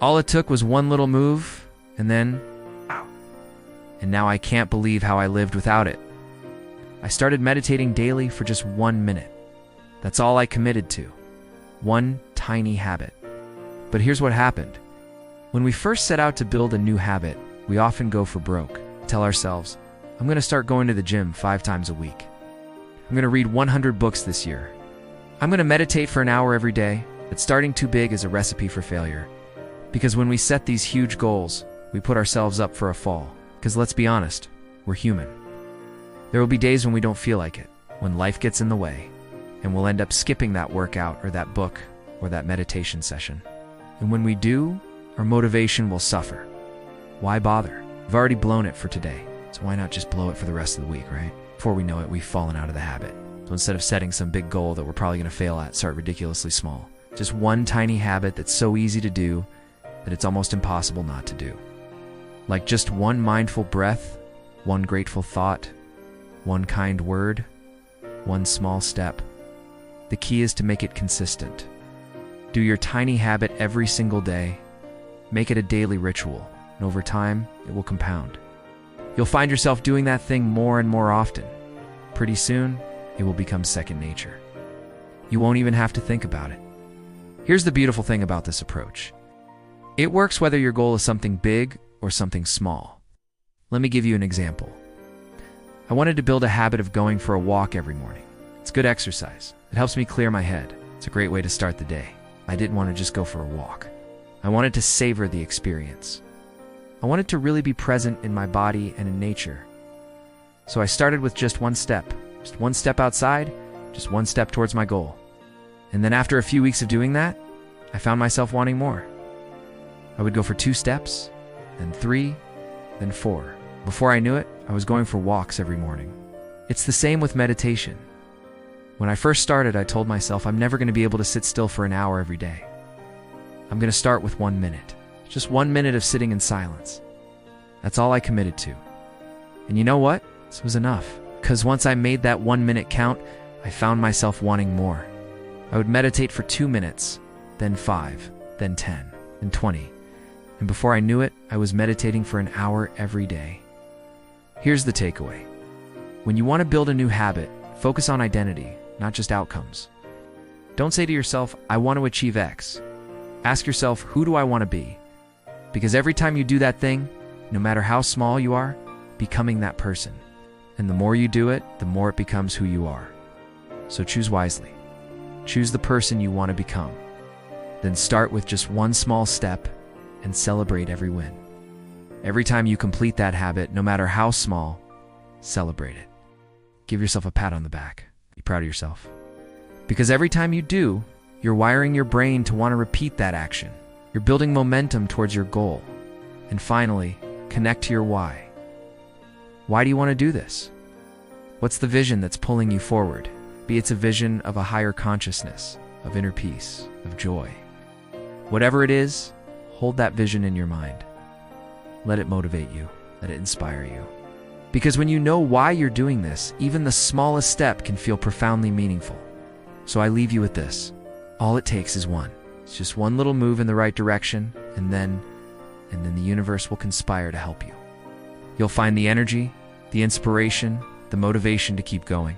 All it took was one little move, and then, ow. And now I can't believe how I lived without it. I started meditating daily for just 1 minute. That's all I committed to. One tiny habit. But here's what happened. When we first set out to build a new habit, we often go for broke. Tell ourselves, I'm going to start going to the gym 5 times a week. I'm going to read 100 books this year. I'm going to meditate for an hour every day. But starting too big is a recipe for failure. Because when we set these huge goals, we put ourselves up for a fall. Because let's be honest, we're human. There will be days when we don't feel like it, when life gets in the way, and we'll end up skipping that workout or that book or that meditation session. And when we do, our motivation will suffer. Why bother? We've already blown it for today, so why not just blow it for the rest of the week, right? Before we know it, we've fallen out of the habit. So instead of setting some big goal that we're probably going to fail at, start ridiculously small. Just one tiny habit that's so easy to do that it's almost impossible not to do. Like just one mindful breath, one grateful thought, one kind word, one small step. The key is to make it consistent. Do your tiny habit every single day. Make it a daily ritual, and over time, it will compound. You'll find yourself doing that thing more and more often. Pretty soon, it will become second nature. You won't even have to think about it. Here's the beautiful thing about this approach. It works whether your goal is something big or something small. Let me give you an example. I wanted to build a habit of going for a walk every morning. It's good exercise. It helps me clear my head. It's a great way to start the day. I didn't want to just go for a walk. I wanted to savor the experience. I wanted to really be present in my body and in nature. So I started with just one step outside, just one step towards my goal. And then after a few weeks of doing that, I found myself wanting more. I would go for 2 steps, then 3, then 4. Before I knew it, I was going for walks every morning. It's the same with meditation. When I first started, I told myself I'm never going to be able to sit still for an hour every day. I'm going to start with 1 minute. Just 1 minute of sitting in silence. That's all I committed to. And you know what? This was enough. Because once I made that 1 minute count, I found myself wanting more. I would meditate for 2 minutes, then 5, then 10, then 20. And before I knew it, I was meditating for an hour every day. Here's the takeaway. When you want to build a new habit, focus on identity, not just outcomes. Don't say to yourself, I want to achieve X. Ask yourself, who do I want to be? Because every time you do that thing, no matter how small you are, becoming that person. And the more you do it, the more it becomes who you are. So choose wisely. Choose the person you want to become. Then start with just one small step and celebrate every win. Every time you complete that habit, no matter how small, celebrate it. Give yourself a pat on the back. Be proud of yourself. Because every time you do, you're wiring your brain to want to repeat that action. You're building momentum towards your goal. And finally, connect to your why. Why do you want to do this? What's the vision that's pulling you forward? Be it's a vision of a higher consciousness, of inner peace, of joy. Whatever it is, hold that vision in your mind. Let it motivate you. Let it inspire you. Because when you know why you're doing this, even the smallest step can feel profoundly meaningful. So I leave you with this. All it takes is one. It's just one little move in the right direction, and then the universe will conspire to help you. You'll find the energy, the inspiration, the motivation to keep going.